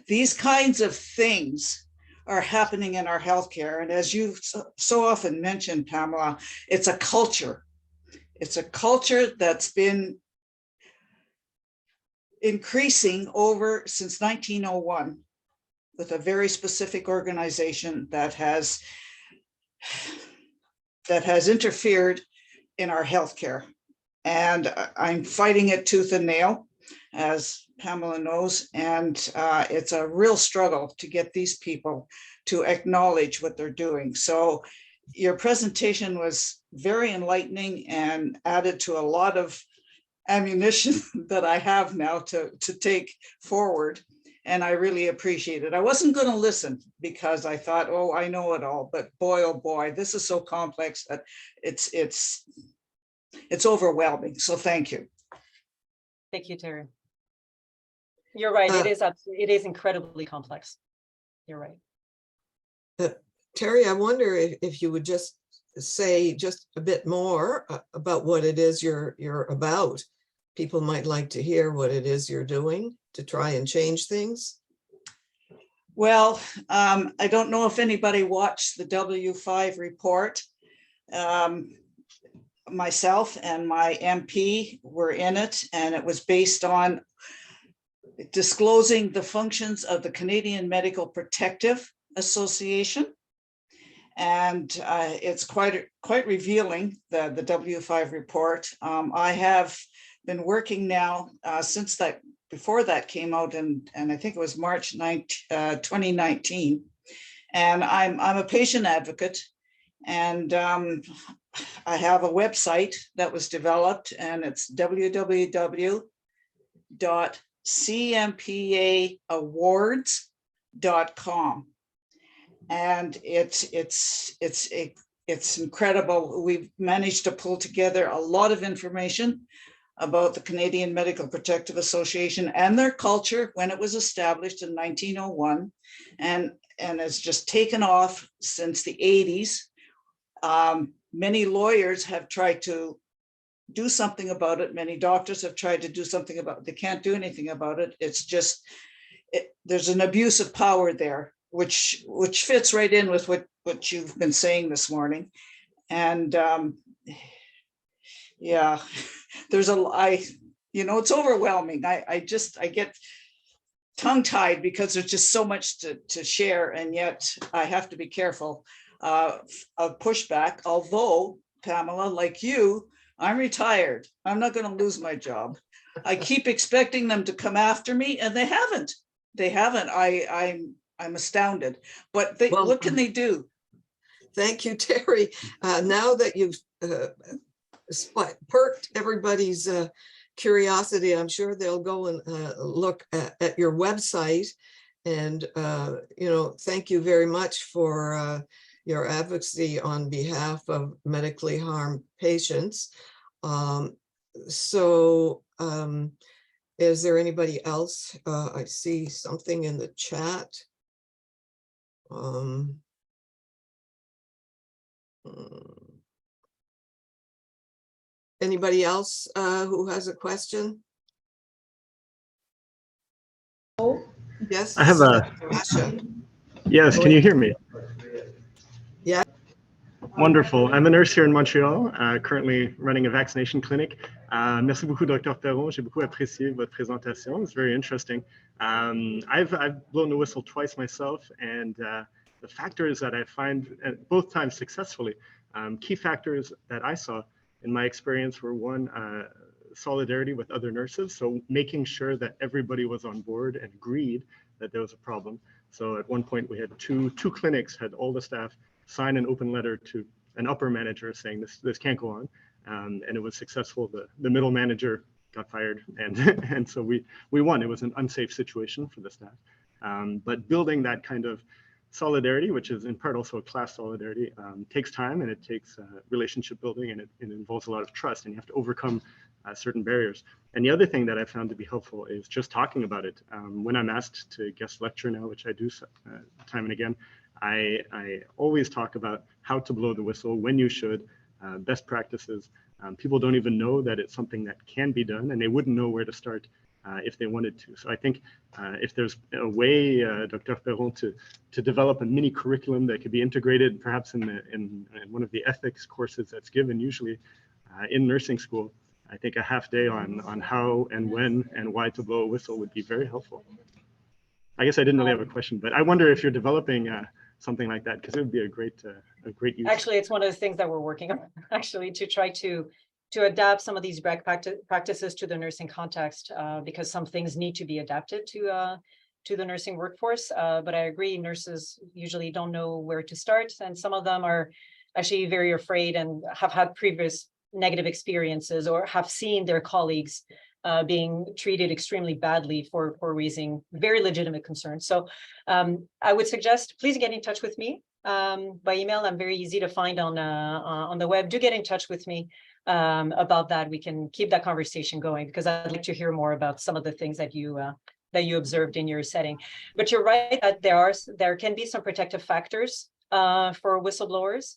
These kinds of things are happening in our healthcare. And as you so often mentioned, Pamela, it's a culture. It's a culture that's been increasing since 1901. With a very specific organization that has interfered in our healthcare. And I'm fighting it tooth and nail, as Pamela knows, and it's a real struggle to get these people to acknowledge what they're doing. So your presentation was very enlightening and added to a lot of ammunition that I have now to take forward. And I really appreciate it. I wasn't going to listen because I thought, oh, I know it all. But boy, oh boy, this is so complex that it's overwhelming. So thank you. Thank you, Terry. You're right. It is incredibly complex. You're right. Terry, I wonder if you would just say just a bit more about what it is you're about. People might like to hear what it is you're doing to try and change things. Well, I don't know if anybody watched the W5 report. Myself and my MP were in it, and it was based on disclosing the functions of the Canadian Medical Protective Association. And it's quite revealing, the W5 report. I have been working now since that, before that came out, and I think it was March 2019. And I'm a patient advocate, and I have a website that was developed, and it's www.cmpaawards.com. And it's incredible. We've managed to pull together a lot of information about the Canadian Medical Protective Association and their culture when it was established in 1901, and it's just taken off since the 80s. Many lawyers have tried to do something about it. Many doctors have tried to do something about it. They can't do anything about it. It's just, there's an abuse of power there, which fits right in with what you've been saying this morning. And yeah, there's it's overwhelming. I get tongue-tied because there's just so much to share, and yet I have to be careful of pushback. Although, Pamela, like you, I'm retired. I'm not going to lose my job. I keep expecting them to come after me, and they haven't. I'm astounded. But what can they do? Thank you, Terry. Now that you've perked everybody's curiosity, I'm sure they'll go and look at your website. And thank you very much for your advocacy on behalf of medically harmed patients. Is there anybody else? I see something in the chat. Anybody else who has a question? Yes. I have yes, can you hear me? Yeah. Wonderful. I'm a nurse here in Montreal, currently running a vaccination clinic. Merci beaucoup, Dr. Perron. J'ai beaucoup apprécié votre présentation. It's very interesting. I've blown the whistle twice myself, and the factors that I find, both times successfully, key factors that I saw in my experience were, one, solidarity with other nurses. So making sure that everybody was on board and agreed that there was a problem. So at one point we had two clinics, had all the staff sign an open letter to an upper manager saying this can't go on. And it was successful. The middle manager got fired, and so we won. It was an unsafe situation for the staff. But building that kind of solidarity, which is in part also a class solidarity, takes time, and it takes relationship building, and it involves a lot of trust, and you have to overcome certain barriers. And the other thing that I found to be helpful is just talking about it. When I'm asked to guest lecture now, which I do time and again, I always talk about how to blow the whistle, when you should, best practices. People don't even know that it's something that can be done, and they wouldn't know where to start if they wanted to. So I think if there's a way, Dr. Perron, to develop a mini curriculum that could be integrated perhaps in one of the ethics courses that's given usually in nursing school, I think a half day on how and when and why to blow a whistle would be very helpful. I guess I didn't really have a question, but I wonder if you're developing something like that, because it would be a great use. Actually, it's one of the things that we're working on, actually, to try to adapt some of these best practices to the nursing context, because some things need to be adapted to the nursing workforce. But I agree, nurses usually don't know where to start, and some of them are actually very afraid and have had previous negative experiences or have seen their colleagues being treated extremely badly for raising very legitimate concerns. So I would suggest, please get in touch with me by email. I'm very easy to find on the web. Do get in touch with me about that. We can keep that conversation going, because I'd like to hear more about some of the things that you observed in your setting. But you're right that there can be some protective factors for whistleblowers.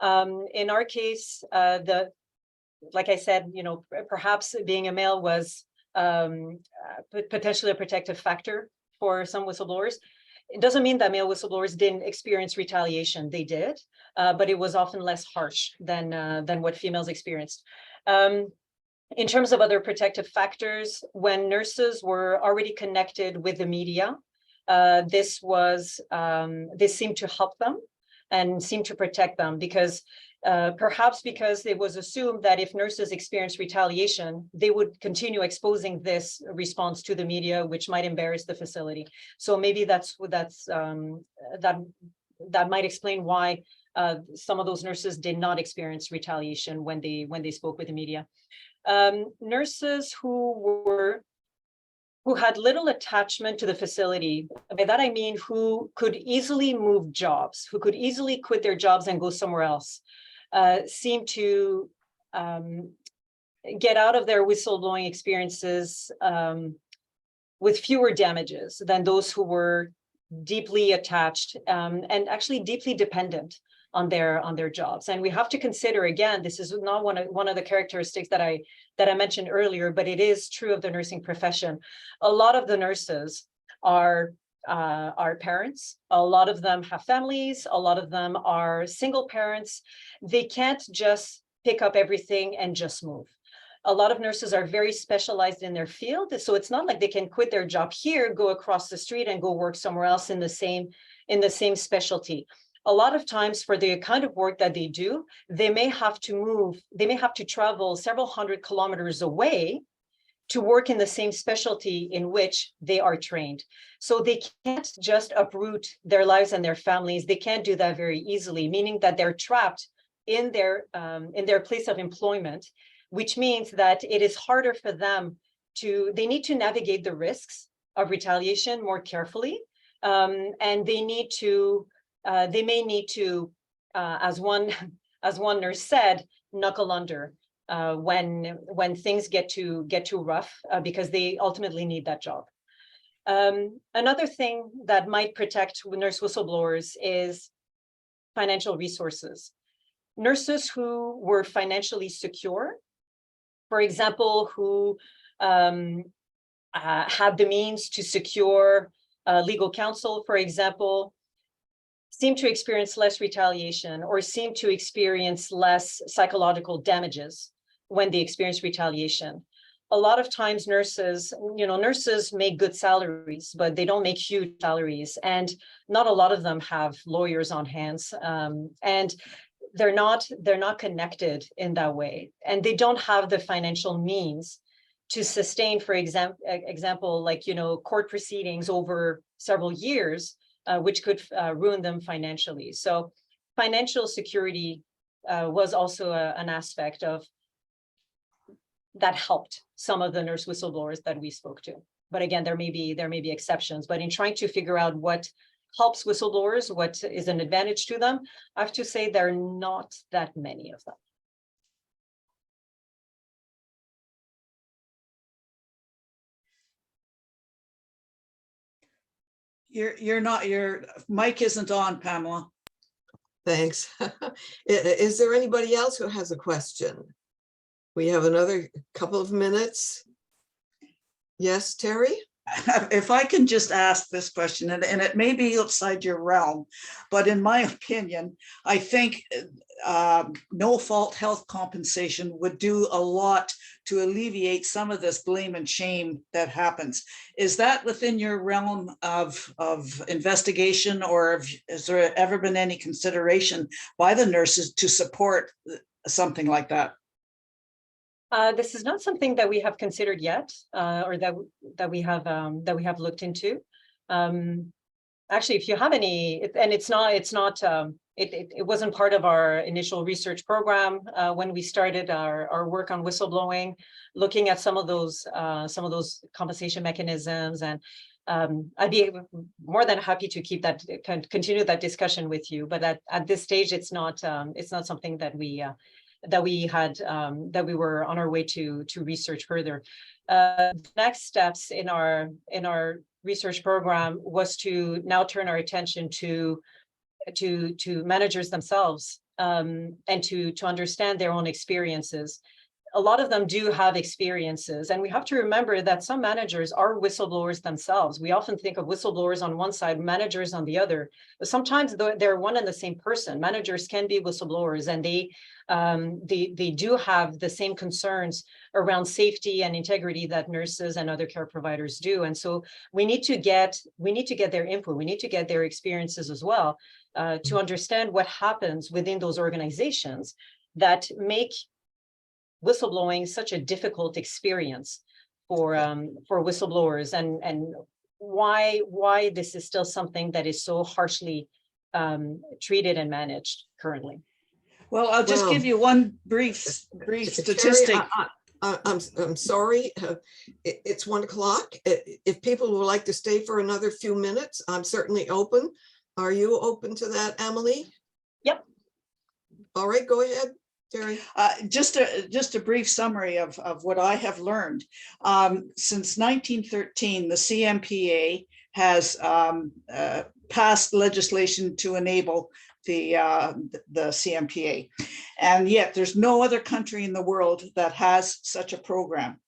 In our case, like I said, perhaps being a male was potentially a protective factor for some whistleblowers. It doesn't mean that male whistleblowers didn't experience retaliation. They did, but it was often less harsh than what females experienced. In terms of other protective factors, when nurses were already connected with the media, this seemed to help them and seemed to protect them, because perhaps because it was assumed that if nurses experienced retaliation, they would continue exposing this response to the media, which might embarrass the facility. So maybe that might explain why some of those nurses did not experience retaliation when they spoke with the media. Nurses who had little attachment to the facility, by that I mean who could easily move jobs, who could easily quit their jobs and go somewhere else, seem to get out of their whistleblowing experiences with fewer damages than those who were deeply attached and actually deeply dependent on their jobs. And we have to consider, again, this is not one of the characteristics that I mentioned earlier, but it is true of the nursing profession. A lot of the nurses are parents. A lot of them have families. A lot of them are single parents. They can't just pick up everything and just move. A lot of nurses are very specialized in their field. So it's not like they can quit their job here, go across the street and go work somewhere else in the same specialty. A lot of times for the kind of work that they do, they may have to travel several hundred kilometers away to work in the same specialty in which they are trained. So they can't just uproot their lives and their families. They can't do that very easily, meaning that they're trapped in their place of employment, which means that it is harder for them they need to navigate the risks of retaliation more carefully. And they may need to, as one nurse said, knuckle under when things get too rough, because they ultimately need that job. Another thing that might protect nurse whistleblowers is financial resources. Nurses who were financially secure, for example, who had the means to secure legal counsel, for example, seem to experience less retaliation or seem to experience less psychological damages when they experience retaliation. A lot of times nurses make good salaries, but they don't make huge salaries. And not a lot of them have lawyers on hands. And they're not connected in that way. And they don't have the financial means to sustain, for example, like, court proceedings over several years, which could ruin them financially. So financial security was also an aspect of that helped some of the nurse whistleblowers that we spoke to. But again, there may be exceptions. But in trying to figure out what helps whistleblowers, what is an advantage to them, I have to say there are not that many of them. Your mic isn't on, Pamela. Thanks. Is there anybody else who has a question? We have another couple of minutes. Yes, Terry? If I can just ask this question, and it may be outside your realm, but in my opinion, I think no-fault health compensation would do a lot to alleviate some of this blame and shame that happens. Is that within your realm of investigation, or has there ever been any consideration by the nurses to support something like that? This is not something that we have considered yet, or that we have looked into. Actually, if you have any, and it's not it wasn't part of our initial research program when we started our work on whistleblowing, looking at some of those compensation mechanisms. And I'd be more than happy to keep that, continue that discussion with you. But at this stage, it's not something that we were on our way to research further. Next steps in our research program was to now turn our attention to managers themselves, and to understand their own experiences. A lot of them do have experiences, and we have to remember that some managers are whistleblowers themselves. We often think of whistleblowers on one side, managers on the other, but sometimes they're one and the same person. Managers can be whistleblowers, and they do have the same concerns around safety and integrity that nurses and other care providers do. And so we need to get their input. We need to get their experiences as well, to understand what happens within those organizations that make whistleblowing such a difficult experience for whistleblowers, and why this is still something that is so harshly treated and managed currently. Well, I'll just give you one brief statistic. Terry, I'm sorry, it's 1 o'clock. If people would like to stay for another few minutes, I'm certainly open. Are you open to that, Emily? Yep. All right, go ahead, Terry. Just a brief summary of what I have learned. Since 1913, the CMPA has passed legislation to enable the CMPA, and yet there's no other country in the world that has such a program.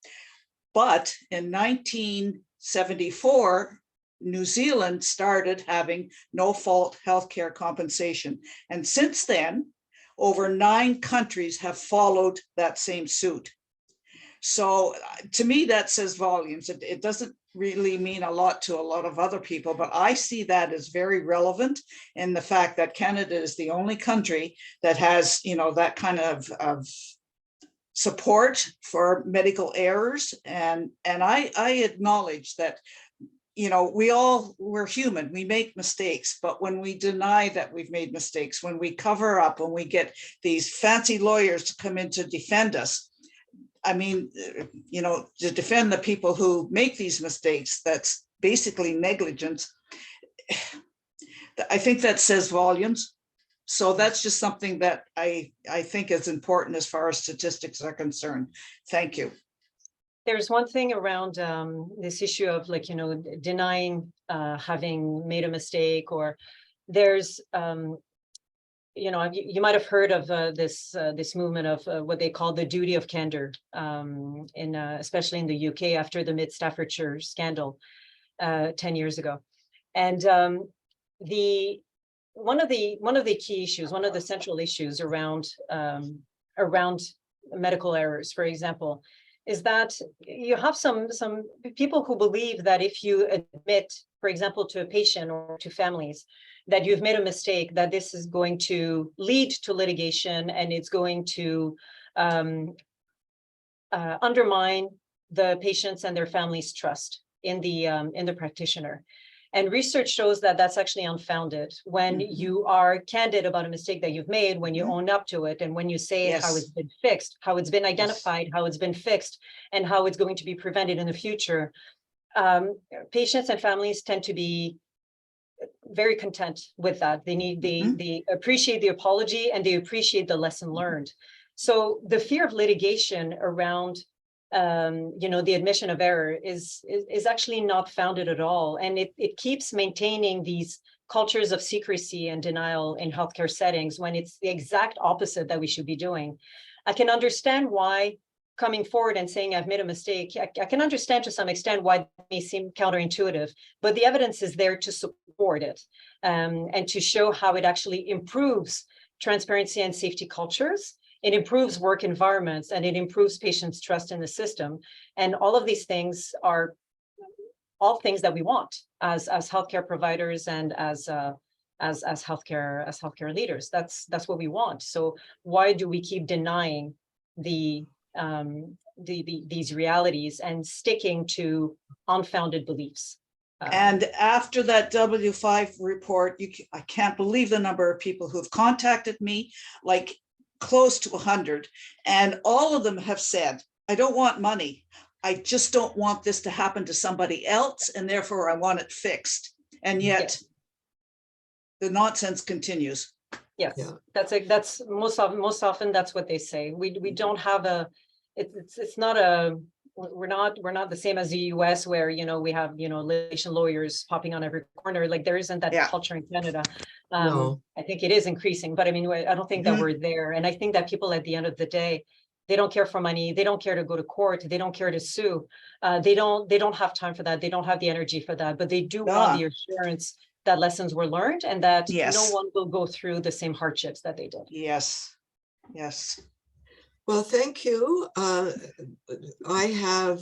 But in 1974, New Zealand started having no-fault healthcare compensation, and since then, over 9 countries have followed that same suit. So to me, that says volumes. It doesn't really mean a lot to a lot of other people, but I see that as very relevant in the fact that Canada is the only country that has, that kind of support for medical errors. And I acknowledge that, we're human, we make mistakes, but when we deny that we've made mistakes, when we cover up, when we get these fancy lawyers to come in to defend us, to defend the people who make these mistakes, that's basically negligence. I think that says volumes. So that's just something that I think is important as far as statistics are concerned. Thank you. There's one thing around this issue of denying having made a mistake, or there's you might have heard of this movement of what they call the duty of candor, especially in the UK after the Mid-Staffordshire scandal 10 years ago. And one of the key issues, one of the central issues around medical errors, for example, is that you have some people who believe that if you admit, for example, to a patient or to families that you've made a mistake, that this is going to lead to litigation, and it's going to undermine the patients and their families' trust in the practitioner. And research shows that that's actually unfounded. When you are candid about a mistake that you've made, when you own up to it, and when you say how it's been fixed, how it's been identified, how it's been fixed, and how it's going to be prevented in the future, patients and families tend to be very content with that. They appreciate the apology, and they appreciate the lesson learned. So the fear of litigation around the admission of error is actually not founded at all. And it keeps maintaining these cultures of secrecy and denial in healthcare settings when it's the exact opposite that we should be doing. I can understand why coming forward and saying I've made a mistake, I can understand to some extent why it may seem counterintuitive, but the evidence is there to support it, and to show how it actually improves transparency and safety cultures. It improves work environments, and it improves patients' trust in the system. And all of these things are all things that we want as healthcare providers and as healthcare leaders. That's what we want. So why do we keep denying these realities and sticking to unfounded beliefs? And after that W5 report, I can't believe the number of people who've contacted me, like close to 100. And all of them have said, I don't want money. I just don't want this to happen to somebody else. And therefore I want it fixed. And yet Yes. the nonsense continues. Yes, Yeah. that's most often that's what they say. We don't have a, it's not a, we're not the same as the US where, you know, we have, you know, litigation lawyers popping on every corner. Like there isn't that Yeah. culture in Canada. No. I think it is increasing, but I mean, I don't think that we're there. And I think that people at the end of the day, they don't care for money. They don't care to go to court. They don't care to sue. They don't have time for that. They don't have the energy for that, but they do want the assurance that lessons were learned and that Yes. no one will go through the same hardships that they did. Yes. Yes. Well, thank you. I have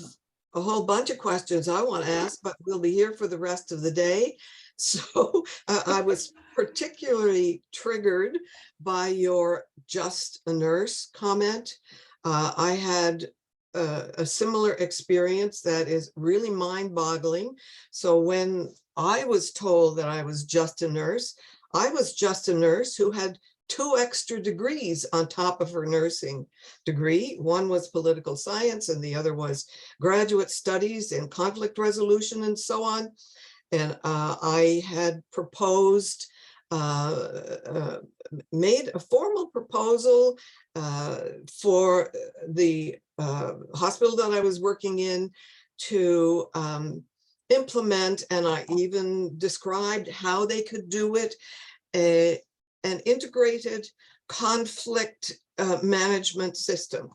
a whole bunch of questions I want to ask, but we'll be here for the rest of the day. So I was particularly triggered by your just a nurse comment. I had a similar experience that is really mind-boggling. So when I was told that I was just a nurse, I was just a nurse who had 2 extra degrees on top of her nursing degree. One was political science and the other was graduate studies in conflict resolution and so on. And I had proposed, made a formal proposal for the hospital that I was working in to implement, and I even described how they could do it, an integrated conflict management system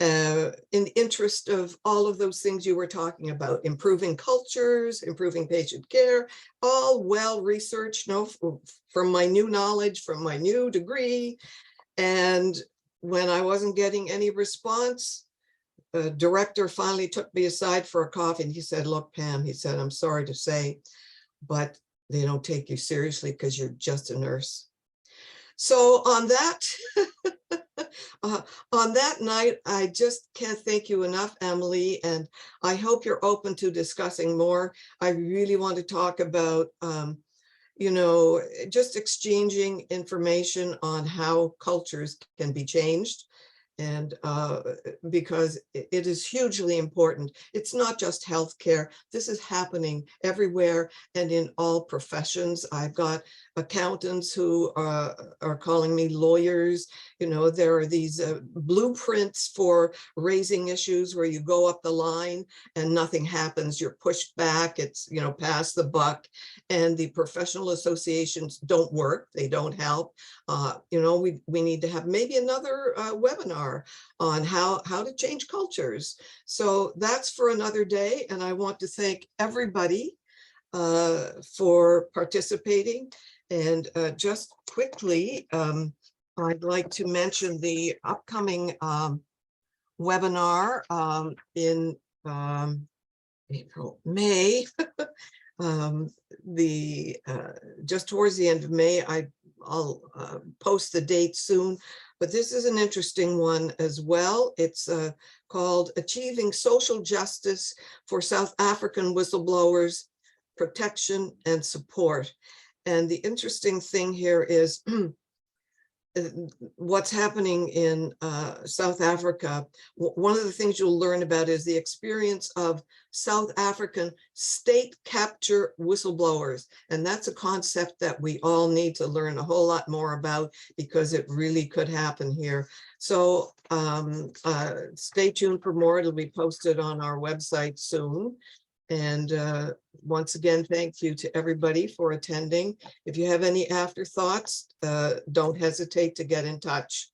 in the interest of all of those things you were talking about, improving cultures, improving patient care, all well researched, you know, from my new knowledge, from my new degree. And when I wasn't getting any response, the director finally took me aside for a coffee and he said, look, Pam, he said, I'm sorry to say, but they don't take you seriously because you're just a nurse. So on that, on that night, I just can't thank you enough, Emily, and I hope you're open to discussing more. I really want to talk about, you know, just exchanging information on how cultures can be changed. And because it is hugely important. It's not just healthcare. This is happening everywhere and in all professions. I've got accountants who are calling me lawyers. You know, there are these blueprints for raising issues where you go up the line and nothing happens. You're pushed back. It's, you know, pass the buck. And the professional associations don't work. They don't help. You know, we need to have maybe another webinar on how to change cultures. So that's for another day. And I want to thank everybody for participating. And just quickly, I'd like to mention the upcoming webinar in April, May. Just towards the end of May, I'll post the date soon, but this is an interesting one as well. It's called Achieving Social Justice for South African Whistleblowers, Protection and Support. And the interesting thing here is what's happening in South Africa. One of the things you'll learn about is the experience of South African state capture whistleblowers. And that's a concept that we all need to learn a whole lot more about because it really could happen here. So stay tuned for more. It'll be posted on our website soon. And once again, thank you to everybody for attending. If you have any afterthoughts, don't hesitate to get in touch.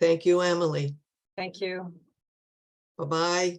Thank you, Emily. Thank you. Bye-bye.